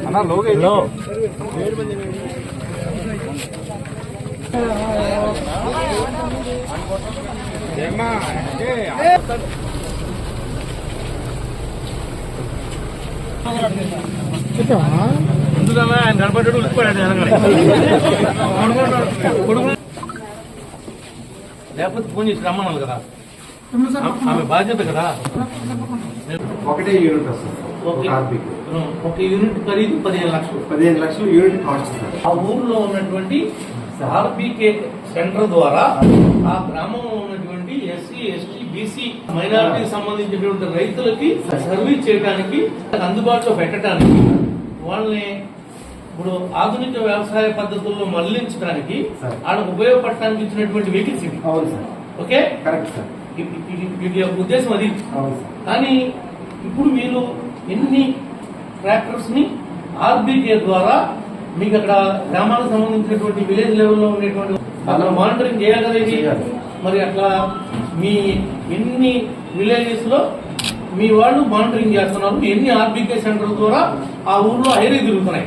అన్నా లోగేలో ముందుగా ఆయన కనపడ్డాడు ఉలికిపోయాడు లేకపోతే ఫోన్ చేసి రమ్మన్నాను కదా, ఆమె బాధ్యత కదా. ఒకటే యూనిట్ వస్తుంది ఒక యూనిట్ ఖరీదు 15 లక్షలు. 15 లక్షలు యూనిట్ కాస్ట్. ఆ ఊర్లో ఉన్నటువంటి ఆర్బీకే సెంటర్ ద్వారా ఆ గ్రామంలో ఉన్నటువంటి ఎస్సీ, ఎస్టీ, బీసీ మైనారిటీకి సంబంధించినటువంటి రైతులకి సర్వీస్ చేయడానికి అందుబాటులో పెట్టడానికి, వాళ్ళని ఇప్పుడు ఆధునిక వ్యవసాయ పద్ధతుల్లో మళ్లించడానికి వాళ్ళకు ఉపయోగపడటానికి ఇచ్చినటువంటి వెహికల్స్ ఇవి. Okay, correct sir. వీటి యొక్క ఉద్దేశం అది. కానీ ఇప్పుడు మీరు ఎన్ని ట్రాక్టర్స్ ని ఆర్బీకే ద్వారా మీకు అక్కడ గ్రామాలకు సంబంధించినటువంటి విలేజ్ లెవెల్లో ఉండేటువంటి అక్కడ మానిటరింగ్ చేయాలి కదా ఇది. మరి అట్లా మీ ఎన్ని విలేజెస్ లో మీ వాళ్ళు మానిటరింగ్ చేస్తున్నారు, ఎన్ని ఆర్బీకే సెంటర్ ద్వారా ఆ ఊర్లో హైరీ తిరుగుతున్నాయి?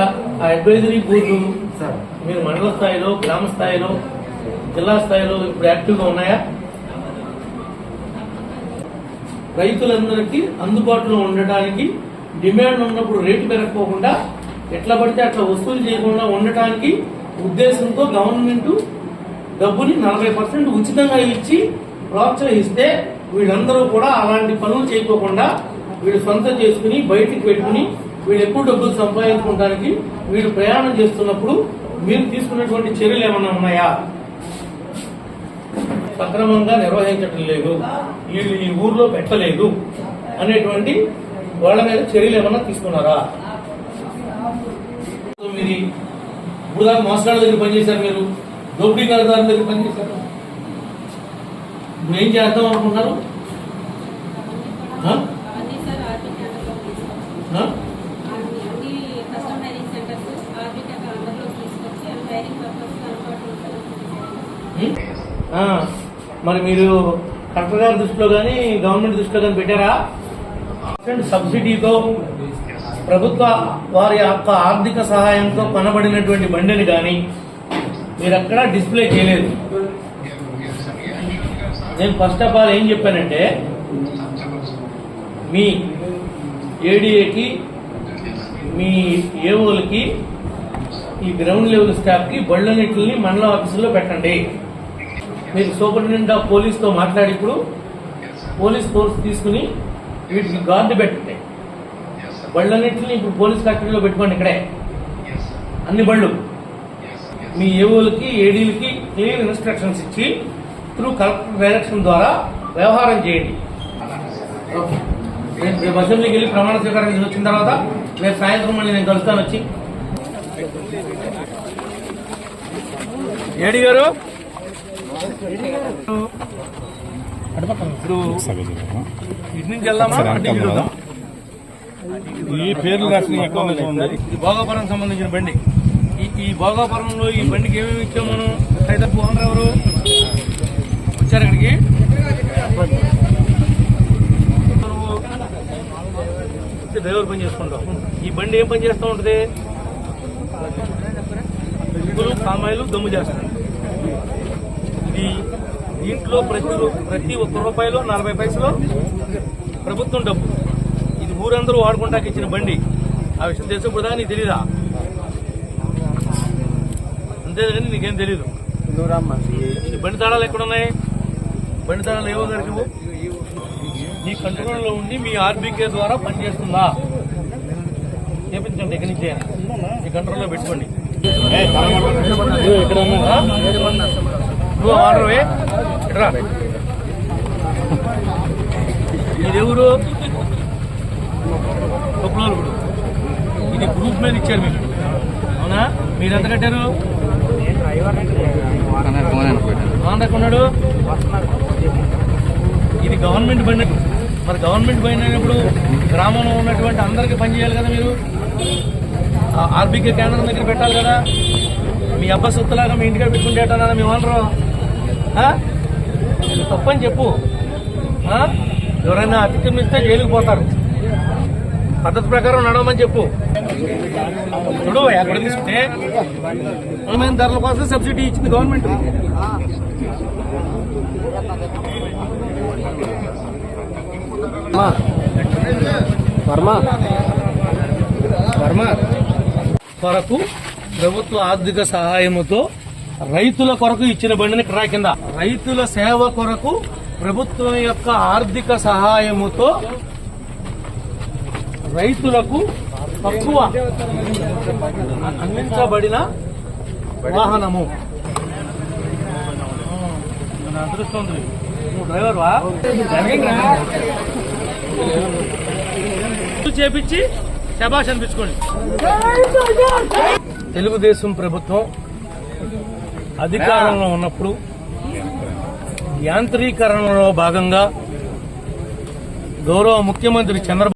ఆ అడ్వైజరీ బోర్డు మీరు మండల స్థాయిలో, గ్రామ స్థాయిలో, జిల్లా స్థాయిలో ఇప్పుడు యాక్టివ్ గా ఉన్నాయా? రైతులందరికీ అందుబాటులో ఉండటానికి, డిమాండ్ ఉన్నప్పుడు రేటు పెరగకోకుండా ఎట్లా పడితే అట్లా వసూలు చేయకుండా ఉండటానికి ఉద్దేశంతో గవర్నమెంట్ డబ్బుని 40% ఉచితంగా ఇచ్చి ప్రోత్సహిస్తే వీళ్ళందరూ కూడా అలాంటి పనులు చేయకోకుండా వీళ్ళు సొంతం చేసుకుని బయటికి పెట్టుకుని వీళ్ళు ఎక్కువ డబ్బులు సంపాదించుకోవడానికి వీళ్ళు ప్రయాణం చేస్తున్నప్పుడు మీరు తీసుకున్నటువంటి చర్యలు ఏమన్నా ఉన్నాయా? సక్రమంగా నిర్వహించడం లేదు, వీళ్ళు ఈ ఊర్లో పెట్టలేదు అనేటువంటి వాళ్ళ మీద చర్యలు ఏమన్నా తీసుకున్నారా? మీరు ఇప్పుడు దాకా మోసగాళ్ళ దగ్గర పనిచేశారు, మీరు దోపిడీదారుల దగ్గర పనిచేశారు. ఇప్పుడు ఏం చేద్దాం అనుకుంటున్నారు? మరి మీరు కలెక్టర్ గారి దృష్టిలో కానీ గవర్నమెంట్ దృష్టిలో కానీ పెట్టారా? సబ్సిడీతో ప్రభుత్వ వారి యొక్క ఆర్థిక సహాయంతో కొనబడినటువంటి బండిని కానీ మీరు అక్కడ డిస్ప్లే చేయలేదు. నేను ఫస్ట్ ఆఫ్ ఆల్ ఏం చెప్పానంటే, మీ ఏడీఏకి, మీ ఏఓలకి, ఈ గ్రౌండ్ లెవెల్ స్టాఫ్కి బళ్ళన్నింటిని మండల ఆఫీసుల్లో పెట్టండి. మీరు సూపరింటెండెంట్ ఆఫ్ పోలీస్తో మాట్లాడి ఇప్పుడు పోలీస్ ఫోర్స్ తీసుకుని వీటికి గార్డు పెట్టండి. బళ్ళన్నింటినీ ఇప్పుడు పోలీస్ ఫ్యాక్టరీలో పెట్టుకోండి. ఇక్కడే అన్ని బళ్ళు మీ ఏఓలకి, ఏడీలకి క్లియర్ ఇన్స్ట్రక్షన్స్ ఇచ్చి త్రూ కలెక్టర్ డైరెక్షన్ ద్వారా వ్యవహారం చేయండి. రేపు అసెంబ్లీకి వెళ్ళి ప్రమాణ స్వీకారం చేసి వచ్చిన తర్వాత రేపు సాయంత్రం మళ్ళీ నేను కలుస్తాను వచ్చి. ఏడీ గారు ఇప్పుడు ఇటు నుంచి వెళ్దామా? ఈ పేర్లు రాసిన ఇది భోగాపురం సంబంధించిన బండి. ఈ భోగాపురంలో ఈ బండికి ఏమేమి ఇచ్చాం మనం? హైదరాబాద్ ఓనర్ ఎవరు వచ్చారు ఇక్కడికి? డ్రైవర్ పని చేసుకుంటాం. ఈ బండి ఏం పని చేస్తూ ఉంటుంది? ఉప్పులు, పామాయిలు దమ్ము చేస్తాం. ఇది దీంట్లో ప్రతి ₹1 40 పైసలు ప్రభుత్వం డబ్బు. ఇది ఊరందరూ వాడుకుంటాకి ఇచ్చిన బండి. ఆ విషయం తెలిసి ఇప్పుడు నీకు తెలీదా? అంతేగాని నీకేం తెలీదు. ఈ బండి తాళాలు ఎక్కడున్నాయి? బండి తాళాలు ఏవో గారికి మీ కంట్రోల్లో ఉండి మీ ఆర్బీకే ద్వారా పనిచేస్తుందా చేపించండి. ఎక్కడి నుంచి మీ కంట్రోల్లో పెట్టుకోండి. నువ్వు ఆర్డర్వే ఎట్రా? ఇదెవరు? ఇప్పుడు ఇది గ్రూప్ మీద ఇచ్చారు మీకు, అవునా? మీరు ఎంత కట్టారు? ఉన్నాడు. ఇది గవర్నమెంట్ బండి. మరి గవర్నమెంట్ బండి అయినప్పుడు గ్రామంలో ఉన్నటువంటి అందరికీ పనిచేయాలి కదా. మీరు ఆర్బీకే కేంద్రం దగ్గర పెట్టాలి కదా. మీ అబ్బా సొత్తులాగా మీ ఇంటికి పెట్టుకుంటేటా మేము అనరు? తప్పని చెప్పు. ఆ? ఎవరైనా అతిక్రమిస్తే జైలుకు పోతారు. పద్ధతి ప్రకారం నడవమని చెప్పు. చూడు ఎక్కడ తీసుకుంటే అమ్మైన ధరల కోసం సబ్సిడీ ఇచ్చింది గవర్నమెంట్. కొరకు ప్రభుత్వ ఆర్థిక సహాయముతో రైతుల కొరకు ఇచ్చిన బండిని క్రా కింద రైతుల సేవ కొరకు ప్రభుత్వం యొక్క ఆర్థిక సహాయముతో రైతులకు తక్కువ అందించబడిన వాహనము. నా అదృష్టం ఉంది. నువ్వు డ్రైవర్ వా చేపించి శబాష్ అనిపించుకోండి. తెలుగుదేశం ప్రభుత్వం అధికారంలో ఉన్నప్పుడు యాంత్రీకరణలో భాగంగా గౌరవ ముఖ్యమంత్రి చంద్రబాబు